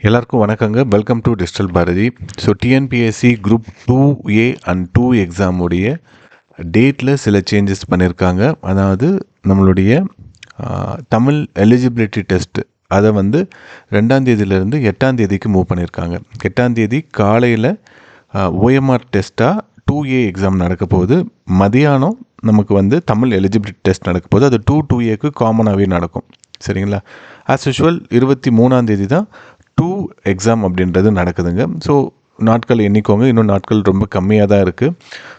எல்லாருக்கும் வணக்கங்க. Welcome to digital Bharathi. So TNPSC group 2A and 2 எக்ஸாமுடைய டேட்டில் சில சேஞ்சஸ் பண்ணியிருக்காங்க. அதாவது நம்மளுடைய தமிழ் எலிஜிபிலிட்டி டெஸ்ட் அதை வந்து 2ஆம் தேதியிலேருந்து 8ஆம் தேதிக்கு மூவ் பண்ணியிருக்காங்க. 8ஆம் தேதி காலையில் ஓஎம்ஆர் டெஸ்ட்டாக 2A எக்ஸாம் நடக்க போகுது. மதியானம் நமக்கு வந்து தமிழ் எலிஜிபிலிட்டி டெஸ்ட் நடக்க போகுது. அது 2A காமனாகவே நடக்கும். சரிங்களா? ஆஸ் யூஷுவல் 23ஆம் தேதி தான் 2 எக்ஸாம் அப்படின்றது நடக்குதுங்க. ஸோ நாட்கள் எண்ணிக்கோங்க, இன்னும் நாட்கள் ரொம்ப கம்மியாக தான் இருக்குது.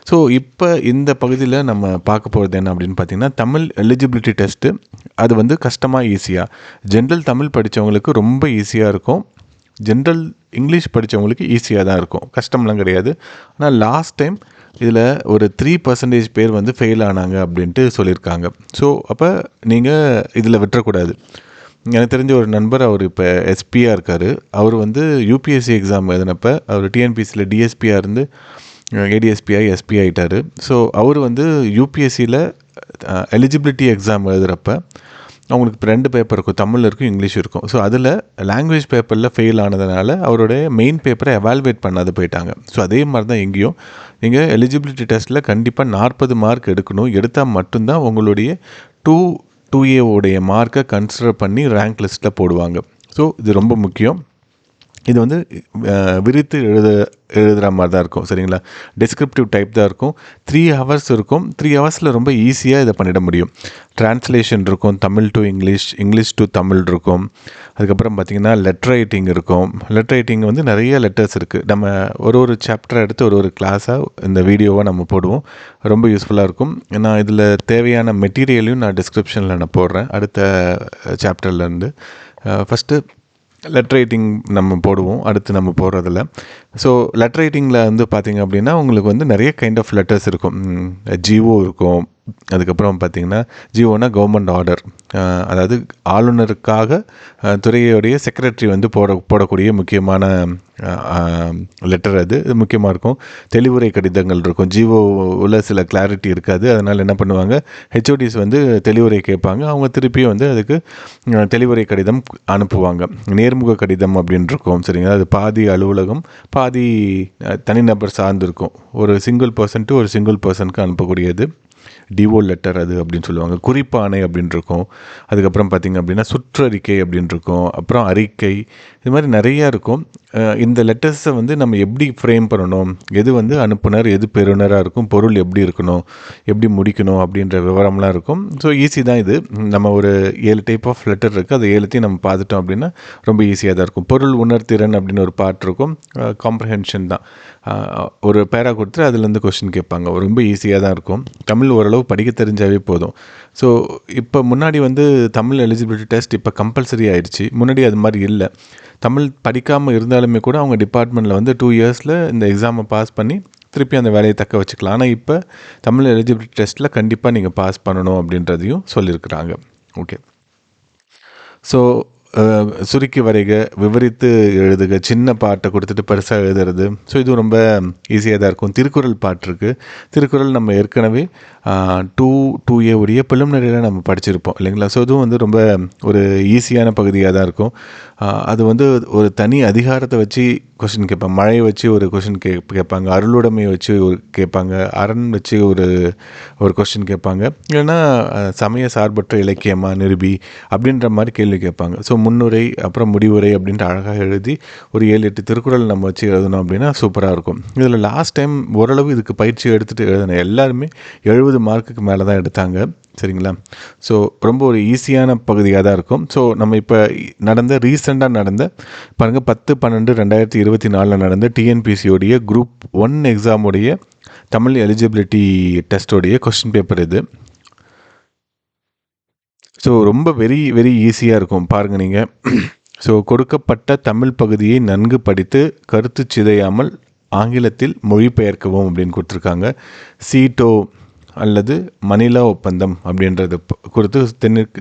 ஸோ இப்போ இந்த பகுதியில் நம்ம பார்க்க போகிறது என்ன அப்படின்னு பார்த்தீங்கன்னா, தமிழ் எலிஜிபிலிட்டி டெஸ்ட்டு அது வந்து கஷ்டமாக ஈஸியாக, ஜென்ரல் தமிழ் படித்தவங்களுக்கு ரொம்ப ஈஸியாக இருக்கும், ஜென்ரல் இங்கிலீஷ் படித்தவங்களுக்கு ஈஸியாக தான் இருக்கும், கஷ்டம்லாம் கிடையாது. ஆனால் லாஸ்ட் டைம் இதில் ஒரு 3% பேர் வந்து ஃபெயில் ஆனாங்க அப்படின்ட்டு சொல்லியிருக்காங்க. ஸோ அப்போ நீங்கள் இதில் விட்டுறக்கூடாது. எனக்கு தெரிஞ்ச ஒரு நண்பர், அவர் இப்போ எஸ்பியாக இருக்கார். அவர் வந்து யூபிஎஸ்சி எக்ஸாம் எழுதினப்போ அவர் டிஎன்பிஎஸ்சியில் டிஎஸ்பியாக இருந்து ஏடிஎஸ்பிஐ எஸ்பி ஆகிட்டார். ஸோ அவர் வந்து யூபிஎஸ்சியில் எலிஜிபிலிட்டி எக்ஸாம் எழுதுகிறப்ப அவங்களுக்கு இப்போ 2 பேப்பர் இருக்கும், தமிழ் இருக்கும், இங்கிலீஷ் இருக்கும். ஸோ அதில் லாங்குவேஜ் பேப்பரில் ஃபெயில் ஆனதுனால அவருடைய மெயின் பேப்பரை எவால்வேட் பண்ணாது போயிட்டாங்க. ஸோ அதே மாதிரி தான் இங்கேயும் நீங்கள் எலிஜிபிலிட்டி டெஸ்ட்டில் கண்டிப்பாக 40 மார்க் எடுக்கணும். எடுத்தால் மட்டும்தான் உங்களுடைய 2A உடைய மார்க்கை கன்சிடர் பண்ணி ரேங்க் லிஸ்ட்டில் போடுவாங்க. ஸோ இது ரொம்ப முக்கியம். இது வந்து விரித்து எழுதுகிற மாதிரி தான் இருக்கும். சரிங்களா? டிஸ்கிரிப்டிவ் டைப் தான் இருக்கும். 3 ஹவர்ஸ் இருக்கும். 3 ஹவர்ஸில் ரொம்ப ஈஸியாக இதை பண்ணிட முடியும். ட்ரான்ஸ்லேஷன் இருக்கும், Tamil to English, English to Tamil இருக்கும். அதுக்கப்புறம் பார்த்திங்கன்னா லெட்டர் ரைட்டிங் இருக்கும். லெட்டர் ரைட்டிங் வந்து நிறைய லெட்டர்ஸ் இருக்குது. நம்ம ஒரு சாப்டரை எடுத்து ஒரு கிளாஸாக இந்த வீடியோவை நம்ம போடுவோம். ரொம்ப யூஸ்ஃபுல்லாக இருக்கும். நான் இதில் தேவையான மெட்டீரியலையும் நான் டிஸ்கிரிப்ஷனில் நான் போடுறேன் அடுத்த சாப்டர்லேருந்து. ஃபஸ்ட்டு லெட்டர் ரைட்டிங் நம்ம போடுவோம் அடுத்து நம்ம போடுறதில்ல. ஸோ லெட்டர் ரைட்டிங்கில் வந்து பார்த்திங்க அப்படின்னா உங்களுக்கு வந்து நிறைய கைண்ட் ஆஃப் லெட்டர்ஸ் இருக்கும். ஜிஓ இருக்கும். அதுக்கப்புறம் பார்த்திங்கன்னா ஜிஓனா கவர்மெண்ட் ஆர்டர், அதாவது ஆளுநருக்காக துறையுடைய செக்ரட்டரி வந்து போடக்கூடிய முக்கியமான லெட்டர். அது முக்கியமாக இருக்கும். தெளிவுரை கடிதங்கள் இருக்கும். ஜிஓவில் சில கிளாரிட்டி இருக்காது. அதனால் என்ன பண்ணுவாங்க, ஹெச்ஓடிஸ் வந்து தெளிவுரை கேட்பாங்க. அவங்க திருப்பியும் வந்து அதுக்கு தெளிவுரை கடிதம் அனுப்புவாங்க. நேர்முக கடிதம் அப்படின்னு இருக்கும். சரிங்களா? அது பாதி அலுவலகம் பாதி தனிநபர் சார்ந்து இருக்கும். ஒரு சிங்கிள் பர்சன் டு ஒரு சிங்கிள் பர்சனுக்கு அனுப்பக்கூடியது டிஓ லெட்டர் அது அப்படின்னு சொல்லுவாங்க. குறிப்பாணை அப்படின்னு இருக்கும். அதுக்கப்புறம் பார்த்திங்க அப்படின்னா சுற்றறிக்கை அப்படின்னு இருக்கும். அப்புறம் அறிக்கை, இது மாதிரி நிறையா இருக்கும். இந்த லெட்டர்ஸை வந்து நம்ம எப்படி ஃப்ரேம் பண்ணணும், எது வந்து அனுப்புனர் எது பெறுநராக இருக்கும், பொருள் எப்படி இருக்கணும், எப்படி முடிக்கணும் அப்படின்ற விவரம்லாம் இருக்கும். ஸோ ஈஸி தான் இது. நம்ம ஒரு 7 டைப் ஆஃப் லெட்டர் இருக்குது. அது 7த்தையும் நம்ம பார்த்துட்டோம் அப்படின்னா ரொம்ப ஈஸியாக தான் இருக்கும். பொருள் உணர்திறன் அப்படின்னு ஒரு பார்ட் இருக்கும். காம்ப்ரஹென்ஷன் தான். ஒரு பேரா கொடுத்துட்டு அதுலேருந்து கொஸ்டின் கேட்பாங்க. ரொம்ப ஈஸியாக தான் இருக்கும். தமிழ் ஓரளவு படிக்க தெரிஞ்சாவே போதும். ஸோ இப்போ முன்னாடி வந்து தமிழ் எலிஜிபிலிட்டி டெஸ்ட் இப்போ கம்பல்சரி ஆயிடுச்சு. முன்னாடி அது மாதிரி இல்லை. தமிழ் படிக்காமல் இருந்தாலுமே கூட அவங்க டிபார்ட்மெண்ட்டில் வந்து 2 இயர்ஸில் இந்த எக்ஸாமை பாஸ் பண்ணி திருப்பி அந்த வேலையை தக்க வச்சுக்கலாம். ஆனால் இப்போ தமிழ் எலிஜிபிலிட்டி டெஸ்ட்டில் கண்டிப்பாக நீங்கள் பாஸ் பண்ணணும் அப்படின்றதையும் சொல்லியிருக்கிறாங்க. ஓகே. ஸோ சுருக்கி வரைக, விவரித்து எழுதுக, சின்ன பாட்டை கொடுத்துட்டு பெருசாக எழுதுறது. ஸோ இது ரொம்ப ஈஸியாக தான் இருக்கும். திருக்குறள் பாட்டு இருக்குது. திருக்குறள் நம்ம ஏற்கனவே 2A உடைய பிலிமினரியில் நம்ம படிச்சிருப்போம் இல்லைங்களா? ஸோ இதுவும் வந்து ரொம்ப ஒரு ஈஸியான பகுதியாக தான் இருக்கும். அது வந்து ஒரு தனி அதிகாரத்தை வச்சு கொஷின் கேட்பாங்க. மழையை வச்சு ஒரு கொஷின் கேட்பாங்க. அருளுடைமையை வச்சு கேட்பாங்க. அரண் வச்சு ஒரு கொஸ்டின் கேட்பாங்க. இல்லைன்னா சமய சார்பற்ற இலக்கியமாக நிரூபி அப்படின்ற மாதிரி கேள்வி கேட்பாங்க. ஸோ முன்னுரை அப்புறம் முடிவுரை அப்படின்ட்டு அழகாக எழுதி ஒரு 7-8 திருக்குறள் நம்ம வச்சு எழுதணும் அப்படின்னா சூப்பராக இருக்கும். இதில் லாஸ்ட் டைம் ஓரளவு இதுக்கு பயிற்சி எடுத்துகிட்டு எழுதின எல்லாருமே 70 மார்க்குக்கு மேலே தான் எடுத்தாங்க. சரிங்களா? ஸோ ரொம்ப ஒரு ஈஸியான பகுதியாக தான் இருக்கும். ஸோ நம்ம இப்போ ரீசெண்டாக நடந்த பாருங்கள் 10/12/2024 நடந்த டிஎன்பிசியோடைய குரூப் 1 எக்ஸாமுடைய தமிழ் எலிஜிபிலிட்டி டெஸ்ட்டோடைய கொஸ்டின் பேப்பர் இது. ஸோ ரொம்ப வெரி ஈஸியாக இருக்கும். பாருங்கள் நீங்கள். ஸோ கொடுக்கப்பட்ட தமிழ் பகுதியை நன்கு படித்து கருத்து சிதையாமல் ஆங்கிலத்தில் மொழிபெயர்க்கவும் அப்படின்னு கொடுத்துருக்காங்க. சீட்டோ அல்லது மணிலா ஒப்பந்தம் அப்படின்றது குறித்து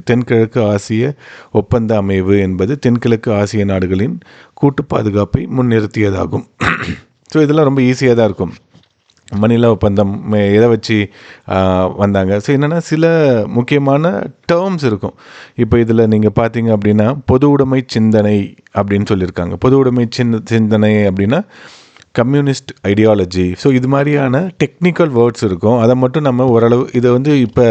தென்கிழக்கு ஆசிய ஒப்பந்த அமைவு என்பது தென்கிழக்கு ஆசிய நாடுகளின் கூட்டு பாதுகாப்பை முன்னிறுத்தியதாகும். ஸோ இதெல்லாம் ரொம்ப ஈஸியாக தான் இருக்கும். மணிலா ஒப்பந்தம் எதை வச்சு வந்தாங்க. ஸோ என்னென்னா சில முக்கியமான டேர்ம்ஸ் இருக்கும். இப்போ இதில் நீங்கள் பார்த்தீங்க அப்படின்னா பொது உடைமை சிந்தனை அப்படின்னு சொல்லியிருக்காங்க. பொது உடைமை சிந்தனை அப்படின்னா கம்யூனிஸ்ட் ஐடியாலஜி. ஸோ இது மாதிரியான டெக்னிக்கல் வேர்ட்ஸ் இருக்கும். அதை மட்டும் நம்ம ஓரளவு இதை வந்து இப்போ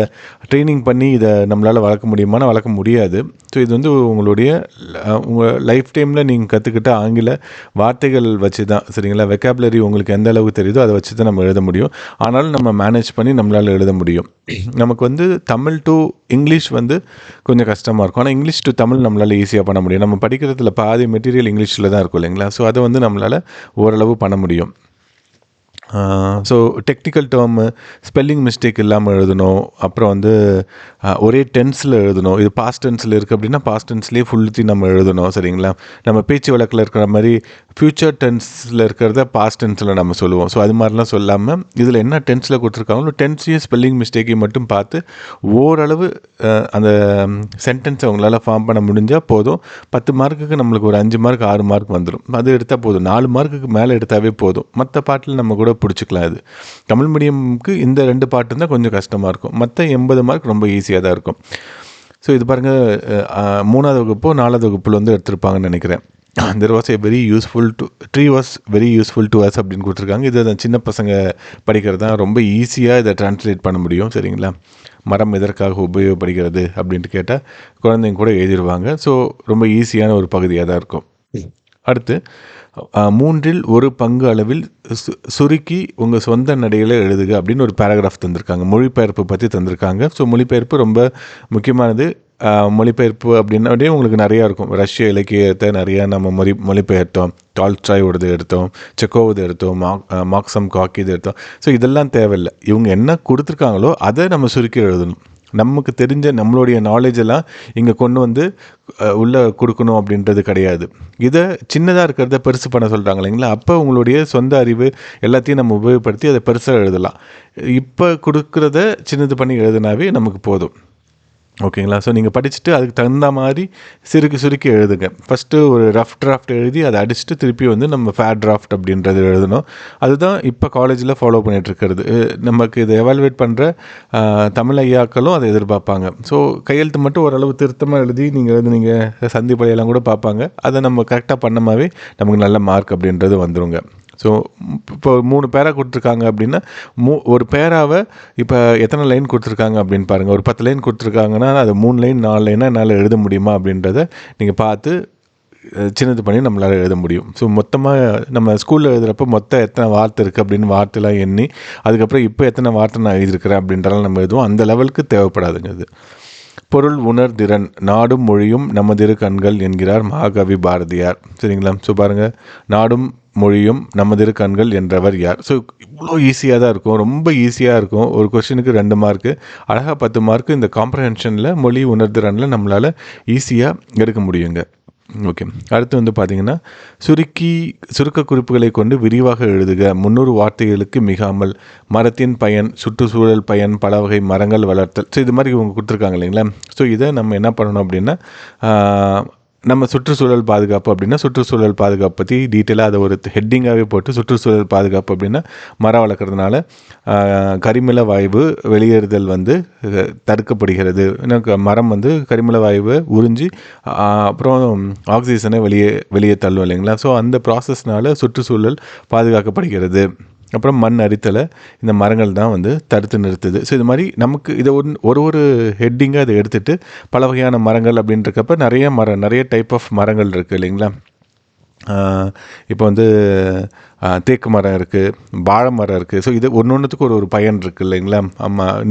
ட்ரைனிங் பண்ணி இதை நம்மளால் வளர்க்க முடியுமானா வளர்க்க முடியாது. ஸோ இது வந்து உங்கள் லைஃப் டைமில் நீங்கள் கற்றுக்கிட்ட ஆங்கில வார்த்தைகள் வச்சு தான், சரிங்களா? வெக்காபுலரி உங்களுக்கு எந்த அளவுக்கு தெரியுதோ அதை வச்சு தான் நம்ம எழுத முடியும். ஆனாலும் நம்ம மேனேஜ் பண்ணி நம்மளால் எழுத முடியும். நமக்கு வந்து தமிழ் டு இங்கிலீஷ் வந்து கொஞ்சம் கஷ்டமாக இருக்கும். ஆனால் இங்கிலீஷ் டு தமிழ் நம்மளால் ஈஸியாக பண்ண முடியும். நம்ம படிக்கிறதுல பாதி மெட்டீரியல் இங்கிலீஷில் தான் இருக்கும் இல்லைங்களா? ஸோ அதை வந்து நம்மளால் ஓரளவு பண்ண முடியும். So technical term spelling mistake இல்லாமல் எழுதணும். அப்புறம் வந்து ஒரே டென்ஸில் எழுதணும். இது பாஸ்ட் டென்ஸில் இருக்குது அப்படின்னா பாஸ்ட் டென்ஸ்லேயே ஃபுல்லுத்தி நம்ம எழுதணும், சரிங்களா? நம்ம பேச்சு வழக்கில் இருக்கிற மாதிரி ஃப்யூச்சர் டென்ஸில் இருக்கிறத பாஸ்ட் டென்ஸில் நம்ம சொல்லுவோம். ஸோ அது மாதிரிலாம் சொல்லாமல் இதில் என்ன டென்ஸில் கொடுத்துருக்காங்களோ டென்ஸையும் ஸ்பெல்லிங் மிஸ்டேக்கையும் மட்டும் பார்த்து ஓரளவு அந்த சென்டென்ஸை அவங்களால ஃபார்ம் பண்ண முடிஞ்சால் போதும். 10 மார்க்குக்கு நம்மளுக்கு ஒரு 5 மார்க் 6 மார்க் வந்துடும். அது எடுத்தால் போதும். 4 மார்க்குக்கு மேலே எடுத்தாவே போதும். மற்ற பாட்டில் நம்ம கூட பிடிச்சிக்கலாம். இது தமிழ் மீடியமுக்கு இந்த 2 பாட்டு தான் கொஞ்சம் கஷ்டமாக இருக்கும். மற்ற 80 மார்க் ரொம்ப ஈஸியாக தான் இருக்கும். ஸோ இது பாருங்கள், 3ஆவது வகுப்போ 4ஆவது வகுப்பில் வந்து எடுத்திருப்பாங்கன்னு நினைக்கிறேன். there was a very useful to tree was very useful to us அப்படின்னு கொடுத்துருக்காங்க. இது சின்ன பசங்க படிக்கிறது தான், ரொம்ப ஈஸியாக இதை டிரான்ஸ்லேட் பண்ண முடியும், சரிங்களா? மரம் எதற்காக உபயோகப்படுகிறது அப்படின்ட்டு கேட்டால் குழந்தைங்க கூட எழுதிடுவாங்க. ஸோ ரொம்ப ஈஸியான ஒரு பகுதியாக தான் இருக்கும். அடுத்து 1/3 அளவில் சுருக்கி உங்கள் சொந்த நடையில் எழுதுக அப்படின்னு ஒரு பேராகிராஃப் தந்திருக்காங்க. மொழிபெயர்ப்பு பற்றி தந்திருக்காங்க. ஸோ மொழிபெயர்ப்பு ரொம்ப முக்கியமானது. மொழிபெயர்ப்பு அப்படின்னாலே உங்களுக்கு நிறையா இருக்கும். ரஷ்ய இலக்கியத்தை நிறையா நம்ம மொழிபெயர்த்தோம். டால்ஸ்டாயோடது எடுத்தோம், செக்கோவது எடுத்தோம், மார்க்சம் காக்கிது எடுத்தோம். ஸோ இதெல்லாம் தேவையில்லை. இவங்க என்ன கொடுத்துருக்காங்களோ அதை நம்ம சுருக்கி எழுதணும். நமக்கு தெரிஞ்ச நம்மளுடைய நாலேஜெல்லாம் இங்கே கொண்டு வந்து உள்ளே கொடுக்கணும் அப்படின்றது கிடையாது. இதை சின்னதாக இருக்கிறத பெருசு பண்ண சொல்கிறாங்க இல்லைங்களா? அப்போ உங்களுடைய சொந்த அறிவு எல்லாத்தையும் நம்ம உபயோகப்படுத்தி அதை பெருசாக எழுதலாம். இப்போ கொடுக்குறத சின்னது பண்ணி எழுதுனாவே நமக்கு போதும். ஓகேங்களா? ஸோ நீங்கள் படிச்சுட்டு அதுக்கு தகுந்த மாதிரி சுருக்கி எழுதுங்க. ஃபஸ்ட்டு ஒரு ரஃப் டிராஃப்ட் எழுதி அதை அடிச்சுட்டு திருப்பி வந்து நம்ம ஃபேர் டிராஃப்ட் அப்படின்றது எழுதணும். அதுதான் இப்போ காலேஜில் ஃபாலோ பண்ணிகிட்ருக்கிறது. நமக்கு இதை எவாலுவேட் பண்ணுற தமிழ் ஐயாக்களும் அதை எதிர்பார்ப்பாங்க. ஸோ கையெழுத்து மட்டும் ஓரளவு திருத்தமாக எழுதி நீங்கள் எழுதுனீங்க, சந்திப்படையெல்லாம் கூட பார்ப்பாங்க. அதை நம்ம கரெக்டாக பண்ணமாவே நமக்கு நல்ல மார்க் அப்படின்றது வந்துருங்க. ஸோ இப்போ 3 பேரா கொடுத்துருக்காங்க அப்படின்னா ஒரு பேராவை இப்போ எத்தனை லைன் கொடுத்துருக்காங்க அப்படின்னு பாருங்கள். ஒரு 10 லைன் கொடுத்துருக்காங்கன்னா அது 3 லைன் 4 லைனாக என்னால் எழுத முடியுமா அப்படின்றத நீங்கள் பார்த்து சின்னது பண்ணி நம்மளால் எழுத முடியும். ஸோ மொத்தமாக நம்ம ஸ்கூலில் எழுதுகிறப்ப மொத்தம் எத்தனை வார்த்தை இருக்குது அப்படின்னு வார்த்தைலாம் எண்ணி அதுக்கப்புறம் இப்போ எத்தனை வார்த்தை நான் எழுதியிருக்கிறேன் அப்படின்றலாம் நம்ம எழுதுவோம். அந்த லெவலுக்கு தேவைப்படாதுங்க இது. பொருள் உணர்திறன் நாடும் மொழியும் நமதிரு கண்கள் என்கிறார் மகாகவி பாரதியார், சரிங்களா? ஸோ பாருங்கள், நாடும் மொழியும் நமதிரு கண்கள் என்றவர் யார்? ஸோ இவ்வளோ ஈஸியாக தான் இருக்கும், ரொம்ப ஈஸியாக இருக்கும். ஒரு கொஸ்டினுக்கு 2 மார்க்கு, அழகாக 10 மார்க்கு இந்த காம்ப்ரஹென்ஷனில் மொழி உணர்திறனில் நம்மளால் ஈஸியாக எடுக்க முடியுங்க. ஓகே, அடுத்து வந்து பார்த்திங்கன்னா சுருக்க குறிப்புகளை கொண்டு விரிவாக எழுதுக. 300 வார்த்தைகளுக்கு மிகாமல். மரத்தின் பயன், சுற்றுச்சூழல் பயன், பல வகை மரங்கள் வளர்த்தல். ஸோ இது மாதிரி இவங்க கொடுத்துருக்காங்க இல்லைங்களா? ஸோ இதை நம்ம என்ன பண்ணணும் அப்படின்னா நம்ம சுற்றுச்சூழல் பாதுகாப்பு அப்படின்னா சுற்றுச்சூழல் பாதுகாப்பு பற்றி டீட்டெயிலாக அதை ஒரு ஹெட்டிங்காகவே போட்டு சுற்றுச்சூழல் பாதுகாப்பு அப்படின்னா மரம் வளர்க்குறதுனால கரிமல வாயு வெளியேறுதல் வந்து தடுக்கப்படுகிறது. மரம் வந்து கரிமல வாயுவை உறிஞ்சி அப்புறம் ஆக்சிஜனை வெளியே தள்ளும் இல்லைங்களா? ஸோ அந்த ப்ராசஸ்னால் சுற்றுச்சூழல் பாதுகாக்கப்படுகிறது. அப்புறம் மண் அரித்தலை இந்த மரங்கள் தான் வந்து தடுத்து நிறுத்துது. ஸோ இது மாதிரி நமக்கு இதை ஒரு ஹெட்டிங்காக அதை எடுத்துகிட்டு பல வகையான மரங்கள் அப்படின்றக்கப்ப நிறைய டைப் ஆஃப் மரங்கள் இருக்குது இல்லைங்களா? இப்போ வந்து தேக்கு மரம் இருக்குது, வாழை மரம் இருக்குது. ஸோ இது ஒன்றுத்துக்கு ஒரு பயன் இருக்குது இல்லைங்களா?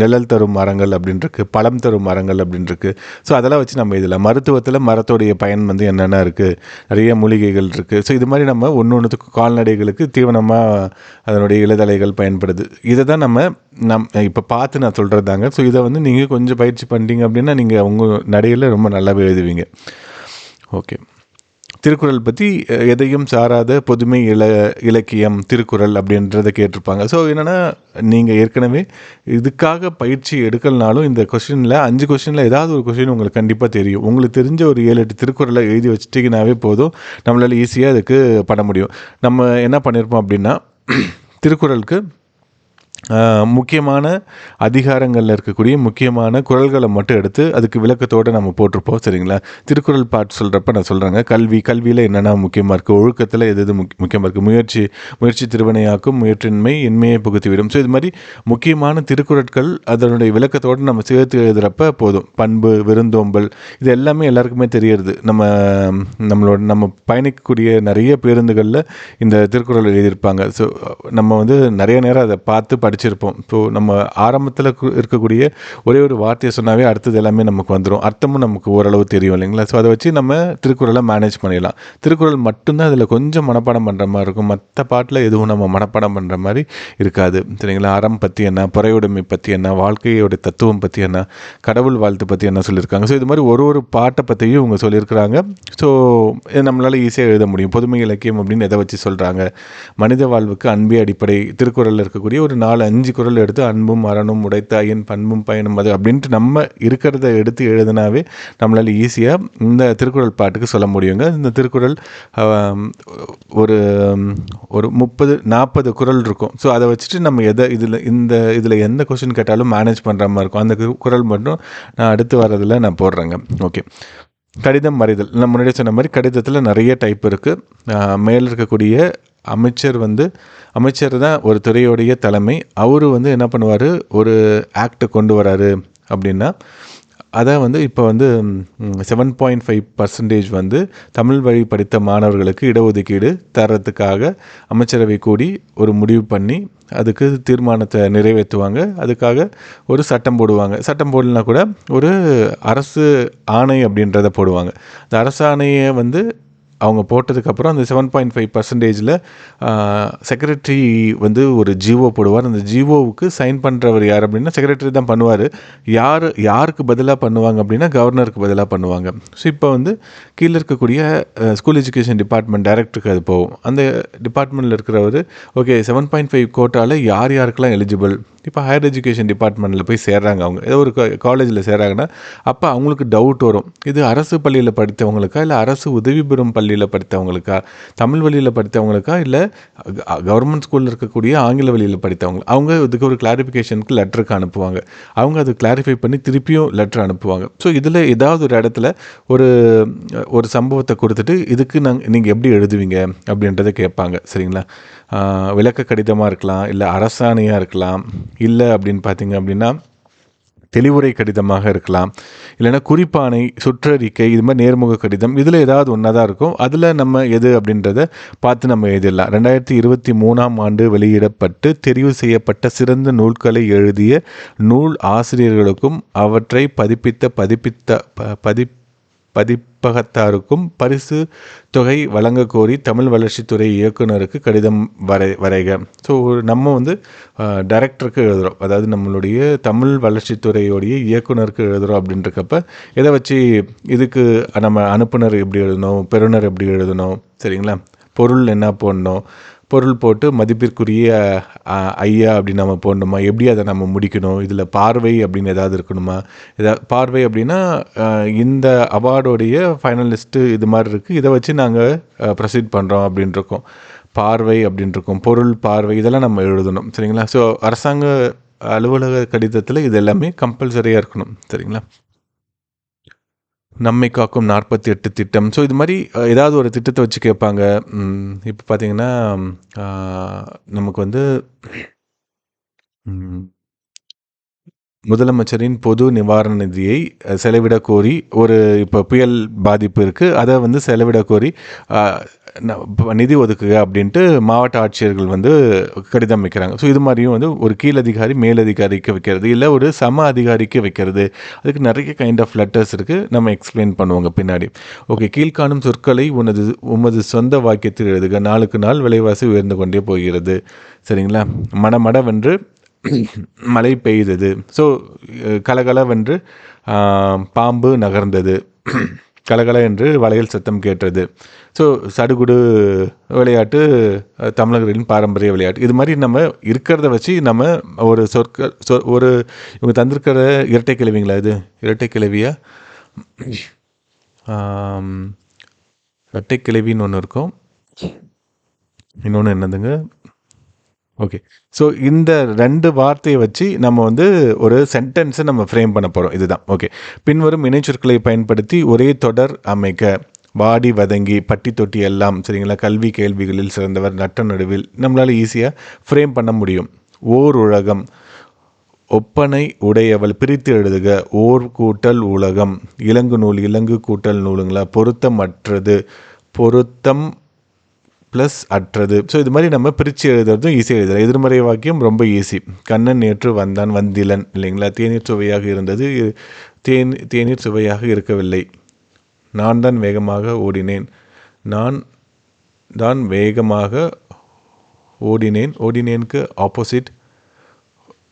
நிழல் தரும் மரங்கள் அப்படின்ட்டுருக்கு, பழம் தரும் மரங்கள் அப்படின்ட்டுருக்கு. ஸோ அதெல்லாம் வச்சு நம்ம இதில் மருத்துவத்தில் மரத்தோடைய பயன் வந்து என்னென்ன இருக்குது, நிறைய மூலிகைகள் இருக்குது. ஸோ இது மாதிரி நம்ம ஒன்றுத்துக்கு கால்நடைகளுக்கு தீவனமாக அதனுடைய இலைதலைகள் பயன்படுது. இதை தான் நம்ம இப்போ பார்த்து நான் சொல்கிறது தாங்க. ஸோ இதை வந்து நீங்கள் கொஞ்சம் பயிற்சி பண்ணிட்டீங்க அப்படின்னா நீங்கள் உங்கள் நடையில் ரொம்ப நல்லாவே எழுதுவீங்க. ஓகே, திருக்குறள் பற்றி எதையும் சாராத பொதுமை இலக்கியம் திருக்குறள் அப்படின்றத கேட்டிருப்பாங்க. ஸோ என்னென்னா நீங்கள் ஏற்கனவே இதுக்காக பயிற்சி எடுக்கலனாலும் இந்த கொஸ்டினில் 5 கொஸ்டினில் ஏதாவது ஒரு கொஸ்டின் உங்களுக்கு கண்டிப்பாக தெரியும். உங்களுக்கு தெரிஞ்ச ஒரு 7-8 திருக்குறளை எழுதி வச்சுட்டிங்கனாவே போதும், நம்மளால் ஈஸியாக அதுக்கு பண்ண முடியும். நம்ம என்ன பண்ணியிருப்போம் அப்படின்னா திருக்குறளுக்கு முக்கியமான அதிகாரங்களில் இருக்கக்கூடிய முக்கியமான குறள்களை மட்டும் எடுத்து அதுக்கு விளக்கத்தோடு நம்ம போட்டிருப்போம். சரிங்களா? திருக்குறள் பாட்டு சொல்கிறப்ப நான் சொல்கிறேங்க, கல்வியில் என்னென்ன முக்கியமாக இருக்குது, ஒழுக்கத்தில் எது எது முக்கியமாக இருக்குது, முயற்சி திருவினையாக்கும், முயற்றின்மை இன்மையை புகுத்திவிடும். ஸோ இது மாதிரி முக்கியமான திருக்குறட்கள் அதனுடைய விளக்கத்தோடு நம்ம சேர்த்து எழுதுகிறப்ப போதும். பண்பு, விருந்தோம்பல், இது எல்லாமே எல்லாருக்குமே தெரியறது. நம்ம பயணிக்கக்கூடிய நிறைய பேருந்துகளில் இந்த திருக்குறள் எழுதியிருப்பாங்க. ஸோ நம்ம வந்து நிறைய நேரம் அதை பார்த்து படிச்சிருப்போம். ஸோ நம்ம ஆரம்பத்தில் இருக்கக்கூடிய ஒரே ஒரு வார்த்தையை சொன்னாவே அடுத்தது எல்லாமே நமக்கு வந்துடும். அர்த்தமும் நமக்கு ஓரளவு தெரியும் இல்லைங்களா? ஸோ அதை வச்சு நம்ம திருக்குறளை மேனேஜ் பண்ணிடலாம். திருக்குறள் மட்டும்தான் அதில் கொஞ்சம் மனப்பாடம் பண்ணுற மாதிரி இருக்கும். மற்ற பாட்டில் எதுவும் நம்ம மனப்பாடம் பண்ணுற மாதிரி இருக்காது. சரிங்களா? அறம் பற்றி என்ன, பொறையுடைமை பற்றி என்ன, வாழ்க்கையோட தத்துவம் பற்றி என்ன, கடவுள் வாழ்த்து பற்றி என்ன சொல்லியிருக்காங்க. ஸோ இது மாதிரி ஒரு பாட்டை பற்றியும் இவங்க சொல்லியிருக்கிறாங்க. ஸோ நம்மளால் ஈஸியாக எழுத முடியும். பொதுமை இலக்கியம் அப்படின்னு எதை வச்சு சொல்கிறாங்க, மனித வாழ்வுக்கு அன்பே அடிப்படை, திருக்குறளில் இருக்கக்கூடிய ஒரு 4-5 குறள் எடுத்து அன்பும் அறனும் உடைத்த ஐயன் பண்பும் பயனும் அது அப்படின்ட்டு நம்ம இருக்கிறத எடுத்து எழுதினாவே நம்மளால் ஈஸியாக இந்த திருக்குறள் பாட்டுக்கு சொல்ல முடியுங்க. இந்த திருக்குறள் ஒரு ஒரு 30-40 குறள் இருக்கும். ஸோ அதை வச்சுட்டு நம்ம இதில் எந்த கொஸ்டின் கேட்டாலும் மேனேஜ் பண்ணுற மாதிரி இருக்கும். அந்த குறள் மட்டும் நான் அடுத்து வரதில் நான் போடுறேங்க. ஓகே. கடிதம் வரைதல். நான் முன்னாடியே சொன்ன மாதிரி கடிதத்தில் நிறைய டைப் இருக்குது. மேலே இருக்கக்கூடிய அமைச்சர் தான் ஒரு துறையோடைய தலைமை. அவர் வந்து என்ன பண்ணுவார், ஒரு ஆக்டை கொண்டு வராரு அப்படின்னா அதை வந்து இப்போ வந்து 7.5% வந்து தமிழ் வழி படித்த மாணவர்களுக்கு இடஒதுக்கீடு தர்றதுக்காக அமைச்சரவை கூடி ஒரு முடிவு பண்ணி அதுக்கு தீர்மானத்தை நிறைவேற்றுவாங்க. அதுக்காக ஒரு சட்டம் போடுவாங்க. சட்டம் போடலனா கூட ஒரு அரசு ஆணை அப்படின்றத போடுவாங்க. அந்த அரசு ஆணையை வந்து அவங்க போட்டதுக்கப்புறம் அந்த 7.5%ல் செக்ரட்டரி வந்து ஒரு ஜிஓ போடுவார். அந்த ஜிஓவுக்கு சைன் பண்ணுறவர் யார் அப்படின்னா செக்ரட்டரி தான் பண்ணுவார். யாருக்கு பதிலாக பண்ணுவாங்க அப்படின்னா கவர்னருக்கு பதிலாக பண்ணுவாங்க. ஸோ இப்போ வந்து கீழே இருக்கக்கூடிய ஸ்கூல் எஜுகேஷன் டிபார்ட்மெண்ட் டைரக்டருக்கு அது போகும். அந்த டிபார்ட்மெண்ட்டில் இருக்கிறவர் ஓகே 7.5 கோட்டாவில் யாருக்கெல்லாம் எலிஜிபிள், இப்போ ஹையர் எஜுகேஷன் டிபார்ட்மெண்ட்டில் போய் சேர்றாங்க. அவங்க ஏதோ ஒரு காலேஜில் சேர்றாங்கன்னா அப்போ அவங்களுக்கு டவுட் வரும், இது அரசு பள்ளியில் படித்தவங்களுக்கா இல்லை அரசு உதவி பெறும் பள்ளியில் படித்தவங்களுக்கா, தமிழ் வழியில் படித்தவங்களுக்கா இல்லை கவர்மெண்ட் ஸ்கூலில் இருக்கக்கூடிய ஆங்கில வழியில் படித்தவங்க. அவங்க இதுக்கு ஒரு கிளாரிஃபிகேஷனுக்கு லெட்டருக்கு அனுப்புவாங்க. அவங்க அதை கிளாரிஃபை பண்ணி திருப்பியும் லெட்டர் அனுப்புவாங்க. ஸோ இதில் ஏதாவது ஒரு இடத்துல ஒரு சம்பவத்தை கொடுத்துட்டு இதுக்கு நீங்கள் எப்படி எழுதுவீங்க அப்படின்றத கேட்பாங்க. சரிங்களா? விளக்க கடிதமாக இருக்கலாம், இல்லை அரசாணையாக இருக்கலாம், இல்லை அப்படின்னு பார்த்தீங்க அப்படின்னா தெளிவுரை கடிதமாக இருக்கலாம், இல்லைன்னா குறிப்பானை, சுற்றறிக்கை, இது மாதிரி நேர்முக கடிதம், இதில் ஏதாவது ஒன்றா தான் இருக்கும். அதில் நம்ம எது அப்படின்றத பார்த்து நம்ம எழுதிடலாம். 2023ஆம் ஆண்டு வெளியிடப்பட்டு தெரிவு செய்யப்பட்ட சிறந்த நூல்களை எழுதிய நூல் ஆசிரியர்களுக்கும் அவற்றை பதிப்பகத்தாருக்கும் பரிசு தொகை வழங்க கோரி தமிழ் வளர்ச்சித்துறை இயக்குனருக்கு கடிதம் வரைக. ஸோ நம்ம வந்து டைரக்டருக்கு எழுதுகிறோம், அதாவது நம்மளுடைய தமிழ் வளர்ச்சித்துறையோடைய இயக்குனருக்கு எழுதுகிறோம் அப்படின்றக்கப்ப இதை வச்சு இதுக்கு நம்ம அனுப்புனர் எப்படி எழுதணும், பெறுநர் எப்படி எழுதணும், சரிங்களா, பொருள் என்ன போடணும், பொருள் போட்டு மதிப்பிற்குரிய ஐயா அப்படின்னு நம்ம போடணுமா, எப்படி அதை நம்ம முடிக்கணும், இதில் பார்வை அப்படின்னு ஏதாவது இருக்கணுமா, பார்வை அப்படின்னா இந்த அவார்டோடைய ஃபைனலிஸ்ட்டு இது மாதிரி இருக்குது, இதை வச்சு நாங்கள் ப்ரொசீட் பண்ணுறோம் அப்படின்ட்டுருக்கோம். பார்வை அப்படின்ட்டுருக்கோம், பொருள், பார்வை, இதெல்லாம் நம்ம எழுதணும். சரிங்களா? ஸோ அரசாங்க அலுவலக கடிதத்தில் இது எல்லாமே கம்பல்சரியாக இருக்கணும். சரிங்களா? நம்மை காக்கும் 48 திட்டம். ஸோ இது மாதிரி ஏதாவது ஒரு திட்டத்தை வச்சு கேட்பாங்க. இப்போ பார்த்தீங்கன்னா நமக்கு வந்து முதலமைச்சரின் பொது நிவாரண நிதியை செலவிட கோரி இப்போ புயல் பாதிப்பு இருக்குது, அதை வந்து செலவிட கோரி நிதி ஒதுக்குக அப்படின்ட்டு மாவட்ட ஆட்சியர்கள் வந்து கடிதம் வைக்கிறாங்க. ஸோ இது மாதிரியும் வந்து ஒரு கீழ் அதிகாரி மேலதிகாரிக்கு வைக்கிறது, இல்லை ஒரு சம அதிகாரிக்கு வைக்கிறது, அதுக்கு நிறைய கைண்ட் ஆஃப் லெட்டர்ஸ் இருக்குது. நம்ம எக்ஸ்பிளைன் பண்ணுவாங்க பின்னாடி. ஓகே, கீழ்காணும் சொற்களை உமது சொந்த வாக்கியத்தில் எழுதுக. நாளுக்கு நாள் விலைவாசி உயர்ந்து கொண்டே போகிறது. சரிங்களா? மடமடவென்று மழை பெய்தது. ஸோ கலகலவென்று பாம்பு நகர்ந்தது, கலகல என்று வளையல் சத்தம் கேட்டது. ஸோ சடுகுடு விளையாட்டு தமிழர்களின் பாரம்பரிய விளையாட்டு. இது மாதிரி நம்ம இருக்கிறத வச்சு நம்ம ஒரு ஒரு இவங்க தந்திருக்கிற இரட்டை கிழவிங்களா, இது இரட்டை கிழவியா, இரட்டை கிழவின்னு ஒன்று இருக்கும், இன்னொன்று என்னதுங்க, ஓகே. ஸோ இந்த 2 வார்த்தைய வச்சு நம்ம வந்து ஒரு சென்டென்ஸை நம்ம ஃப்ரேம் பண்ண போறோம். இதுதான். ஓகே. பின்வரும் இணைச்சொற்களை பயன்படுத்தி ஒரே தொடர் அமைக்க. வாடி வதங்கி, பட்டி தொட்டி எல்லாம் சரிங்களா? கல்வி கேள்விகளில் சிறந்தவர், நட்ட நடுவில் நம்மளால ஈஸியா ஃப்ரேம் பண்ண முடியும். ஓர் உலகம், ஒப்பனை உடையவள் பிரித்து எழுதுக. ஓர் கூட்டல் உலகம், இலங்கு நூல், இலங்கு கூட்டல் நூலுங்களா? பொருத்தமற்றது, பொருத்தம் ப்ளஸ் அற்றது. ஸோ இது மாதிரி நம்ம பிரித்து எழுதுறதும் ஈஸியாக எழுதலாம். எதிர்மறை வாக்கியம் ரொம்ப ஈஸி. கண்ணன் நேற்று வந்தான், வந்திலன் இல்லைங்களா? தேநீர் சுவையாக இருந்தது, தேநீர் சுவையாக இருக்கவில்லை. நான் தான் வேகமாக ஓடினேன், நான் தான் வேகமாக ஓடினேன். ஓடினேனுக்கு ஆப்போசிட்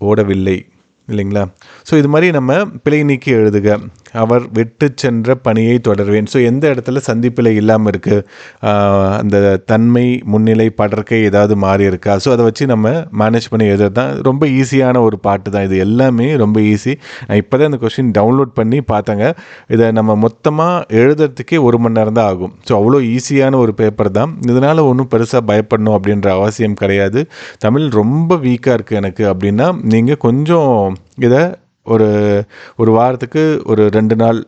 ஓடவில்லை இல்லைங்களா? ஸோ இது மாதிரி நம்ம பிழை நீக்கி எழுதுக. அவர் விட்டு சென்ற பணியை தொடர்வேன். ஸோ எந்த இடத்துல சந்திப்பிழை இல்லாமல் இருக்குது, அந்த தன்மை முன்னிலை படர்க்கை ஏதாவது மாறி இருக்கா? ஸோ அதை வச்சு நம்ம மேனேஜ் பண்ணி எழுதுறது தான். ரொம்ப ஈஸியான ஒரு பாட்டு தான் இது. எல்லாமே ரொம்ப ஈஸி. நான் இப்போ தான் இந்த கொஸ்டின் டவுன்லோட் பண்ணி பார்த்தேங்க. இதை நம்ம மொத்தமாக எழுதுறதுக்கே 1 மணி நேரம் தான் ஆகும். ஸோ அவ்வளோ ஈஸியான ஒரு பேப்பர் தான். இதனால் ஒன்றும் பெருசாக பயப்படணும் அப்படின்ற அவசியம் கிடையாது. தமிழ் ரொம்ப வீக்காக இருக்குது எனக்கு அப்படின்னா நீங்கள் கொஞ்சம் இதை ஒரு வாரத்துக்கு ஒரு 2 நாள்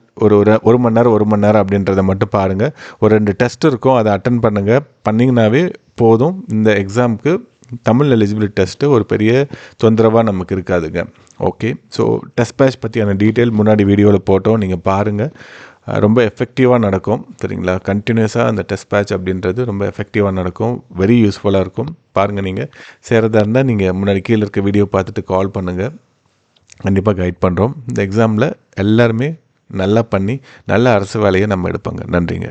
ஒரு மணி நேரம் அப்படின்றத மட்டும் பாருங்கள். ஒரு 2 டெஸ்ட் இருக்கும், அதை அட்டன் பண்ணிங்கனாவே போதும். இந்த எக்ஸாமுக்கு தமிழ் எலிஜிபிலிட்டி டெஸ்ட்டு ஒரு பெரிய தொந்தரவாக நமக்கு இருக்காதுங்க. ஓகே. ஸோ டெஸ்ட் பேட்ச் பற்றியான டீட்டெயில் முன்னாடி வீடியோவில் போட்டோம், நீங்கள் பாருங்கள். ரொம்ப எஃபெக்டிவாக நடக்கும் சரிங்களா? கண்டினியூஸாக அந்த டெஸ்ட் பேட்ச் அப்படின்றது ரொம்ப எஃபெக்டிவாக நடக்கும். வெரி யூஸ்ஃபுல்லாக இருக்கும். பாருங்கள். நீங்கள் சேரதா இருந்தால் நீங்கள் முன்னாடி கீழே இருக்க வீடியோ பார்த்துட்டு கால் பண்ணுங்கள். கண்டிப்பாக கைட் பண்ணுறோம். இந்த எக்ஸாமில் எல்லாருமே நல்லா பண்ணி நல்ல அரசு வேலையை நம்ம எடுப்பாங்க. நன்றிங்க.